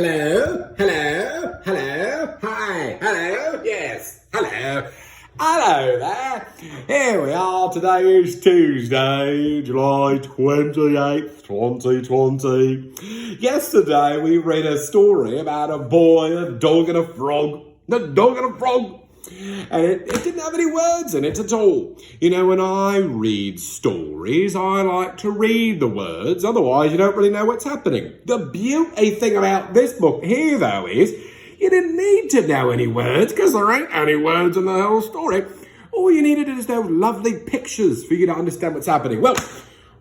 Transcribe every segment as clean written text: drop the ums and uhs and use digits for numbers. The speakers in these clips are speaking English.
Hello? Hello? Hello? Hi? Hello? Yes? Hello? Hello there. Here we are. Today is Tuesday, July 28th, 2020. Yesterday we read a story about a boy, a dog, and a frog. The dog and a frog. And it didn't have any words in it at all. You know, when I read stories, I like to read the words. Otherwise, you don't really know what's happening. The beauty thing about this book here, though, is you didn't need to know any words because there ain't any words in the whole story. All you needed is those lovely pictures for you to understand what's happening. Well,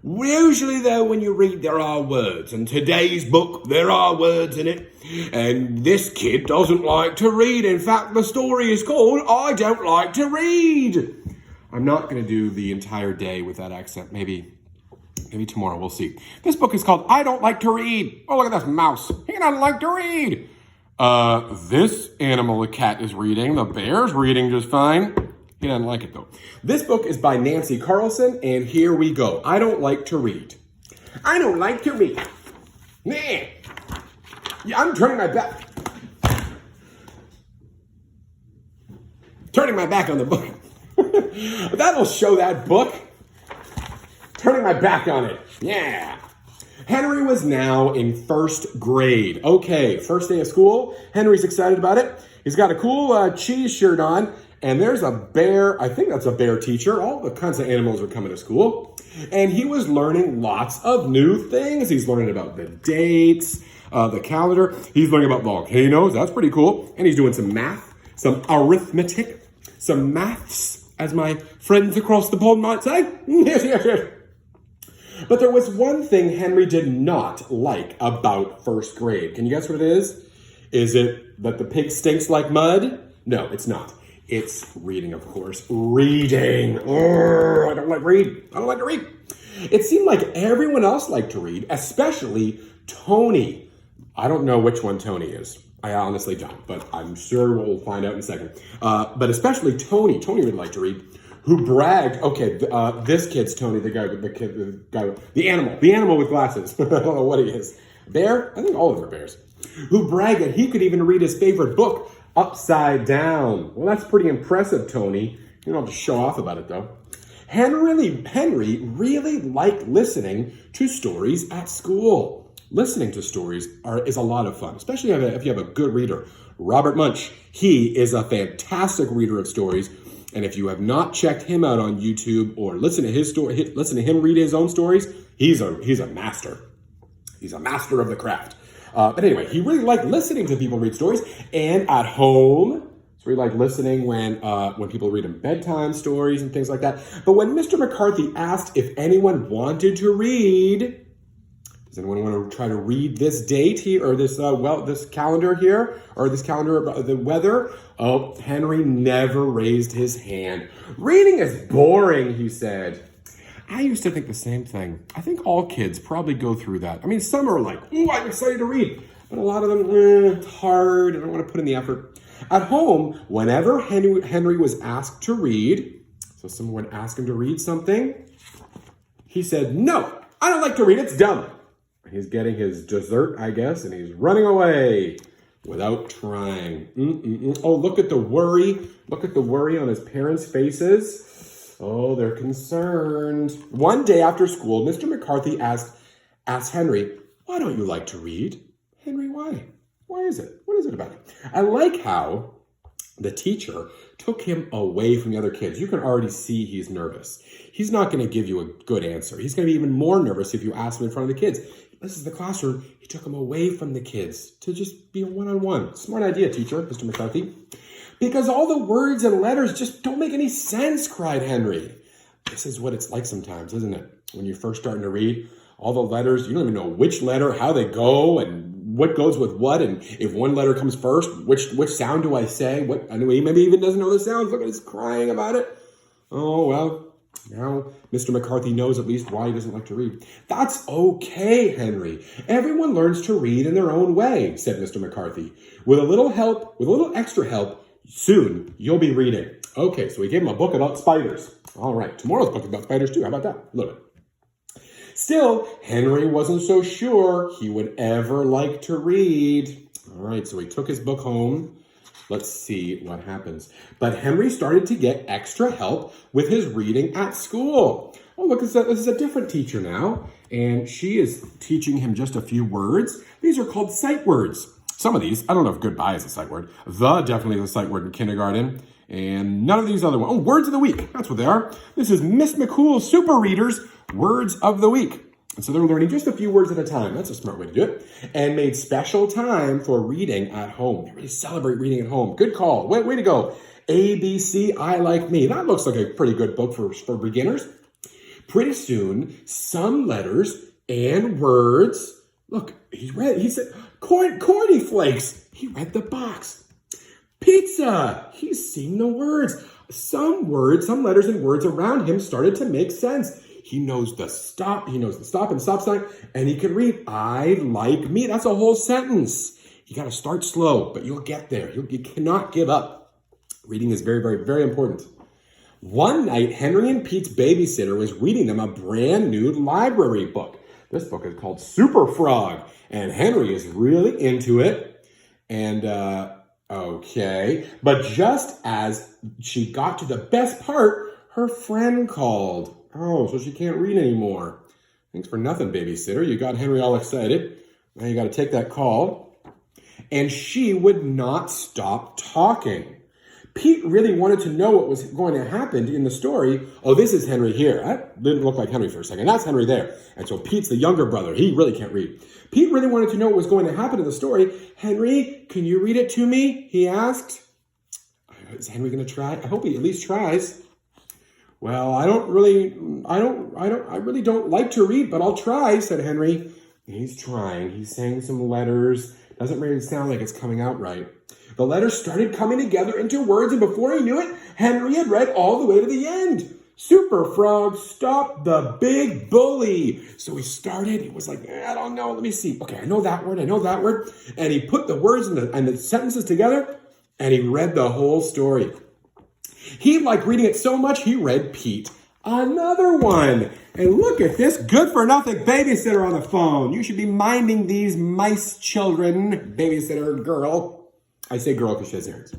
usually, though, when you read, there are words. In today's book, there are words in it. And this kid doesn't like to read. In fact, the story is called I Don't Like to Read. I'm not going to do the entire day with that accent. Maybe tomorrow, we'll see. This book is called I Don't Like to Read. Oh, look at this mouse. He doesn't like to read. This animal, the cat, is reading. The bear's reading just fine. He doesn't like it, though. This book is by Nancy Carlson, and here we go. I don't like to read. I don't like to read. Man. Yeah, I'm turning my back. Turning my back on the book. That'll show that book. Turning my back on it. Yeah. Henry was now in first grade. Okay, first day of school. Henry's excited about it. He's got a cool cheese shirt on. And there's a bear, I think that's a bear teacher. All the kinds of animals are coming to school. And he was learning lots of new things. He's learning about the dates, the calendar. He's learning about volcanoes. That's pretty cool. And he's doing some math, some arithmetic, some maths, as my friends across the pond might say. Yes. But there was one thing Henry did not like about first grade. Can you guess what it is? Is it that the pig stinks like mud? No, it's not. It's reading, of course. Reading. I don't like to read. I don't like to read. It seemed like everyone else liked to read, especially Tony. I don't know which one Tony is. I honestly don't, but I'm sure we'll find out in a second. But especially Tony. Tony would like to read. Who bragged? Okay, this kid's Tony, the animal with glasses. I don't know what he is. Bear? I think all of them are bears. Who bragged that he could even read his favorite book upside down. Well, that's pretty impressive, Tony. You don't have to show off about it, though. Henry really liked listening to stories at school. Listening to stories is a lot of fun, especially if you have a good reader. Robert Munch, he is a fantastic reader of stories. And if you have not checked him out on YouTube or listen to him read his own stories, he's a master. He's a master of the craft. But anyway, he really liked listening to people read stories, and at home, so he liked listening when people read him bedtime stories and things like that. But when Mr. McCarthy asked if anyone wanted to read, does anyone want to try to read this date here, or this calendar here, or this calendar about the weather? Oh, Henry never raised his hand. Reading is boring, he said. I used to think the same thing. I think all kids probably go through that. I mean, some are like, ooh, I'm excited to read. But a lot of them, it's hard. I don't want to put in the effort. At home, whenever Henry was asked to read, so someone would ask him to read something, he said, no, I don't like to read. It's dumb. He's getting his dessert, I guess, and he's running away without trying. Oh, look at the worry. Look at the worry on his parents' faces. Oh, they're concerned. One day after school, Mr. McCarthy asked Henry, why don't you like to read? Henry, why? Why is it? What is it about it? I like how the teacher took him away from the other kids. You can already see he's nervous. He's not going to give you a good answer. He's going to be even more nervous if you ask him in front of the kids. This is the classroom. He took him away from the kids to just be a one-on-one. Smart idea, teacher, Mr. McCarthy. Because all the words and letters just don't make any sense, cried Henry. This is what it's like sometimes, isn't it? When you're first starting to read, all the letters, you don't even know which letter, how they go, and what goes with what, and if one letter comes first, which sound do I say? I know he maybe even doesn't know the sounds. Look at us crying about it. Oh, well, now Mr. McCarthy knows at least why he doesn't like to read. That's okay, Henry. Everyone learns to read in their own way, said Mr. McCarthy. With a little extra help, soon you'll be reading. Okay, so we gave him a book about spiders. All right, tomorrow's book about spiders too. How about that? Look. Still, Henry wasn't so sure he would ever like to read. All right, so he took his book home. Let's see what happens. But Henry started to get extra help with his reading at school. Oh, look, this is a different teacher now. And she is teaching him just a few words. These are called sight words. Some of these, I don't know if goodbye is a sight word. The definitely is a sight word in kindergarten. And none of these other ones. Oh, words of the week. That's what they are. This is Miss McCool's Super Readers Words of the Week. And so they're learning just a few words at a time. That's a smart way to do it. And made special time for reading at home. They really celebrate reading at home. Good call. Way to go. ABC, I Like Me. That looks like a pretty good book for beginners. Pretty soon, some letters and words. Look, he said, corny flakes. He read the box. Pizza. He's seen the words. Some letters and words around him started to make sense. He knows the stop and stop sign, and he can read, I like me. That's a whole sentence. You got to start slow, but you'll get there. You cannot give up. Reading is very, very, very important. One night, Henry and Pete's babysitter was reading them a brand new library book. This book is called Super Frog, and Henry is really into it. And, okay. But just as she got to the best part, her friend called. Oh, so she can't read anymore. Thanks for nothing, babysitter. You got Henry all excited. Now you got to take that call. And she would not stop talking. Pete really wanted to know what was going to happen in the story. Oh, this is Henry here. That didn't look like Henry for a second. That's Henry there. And so Pete's the younger brother. He really can't read. Pete really wanted to know what was going to happen in the story. Really, can you read it to me? He asked. Is Henry going to try? I hope he at least tries. Well, I really don't like to read, but I'll try, said Henry. He's trying. He's saying some letters. Doesn't really sound like it's coming out right. The letters started coming together into words, and before he knew it, Henry had read all the way to the end. Super Frog, stop the big bully. So he started. He was like, I don't know. Let me see. Okay, I know that word. And he put the words and the sentences together, and he read the whole story. He liked reading it so much, he read Pete another one. And look at this good-for-nothing babysitter on the phone. You should be minding these mice children. Babysitter girl. I say girl because she has earrings.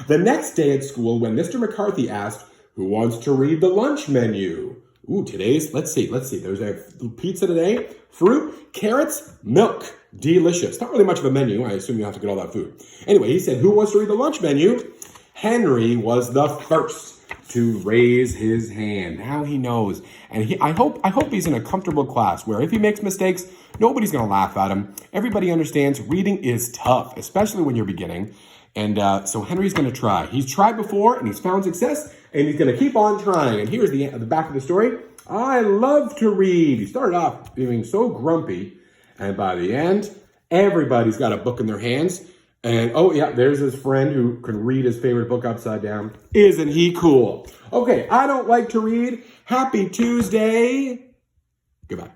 The next day at school, when Mr. McCarthy asked, who wants to read the lunch menu? Ooh, let's see. There's a pizza today, fruit, carrots, milk. Delicious. Not really much of a menu. I assume you have to get all that food. Anyway, he said, who wants to read the lunch menu? Henry was the first to raise his hand. Now he knows. And I hope he's in a comfortable class where if he makes mistakes, nobody's going to laugh at him. Everybody understands reading is tough, especially when you're beginning. And so Henry's going to try. He's tried before and he's found success, and he's going to keep on trying. And here's the back of the story. I love to read. He started off being so grumpy, and by the end, everybody's got a book in their hands. And, oh, yeah, there's his friend who can read his favorite book upside down. Isn't he cool? Okay, I don't like to read. Happy Tuesday. Goodbye.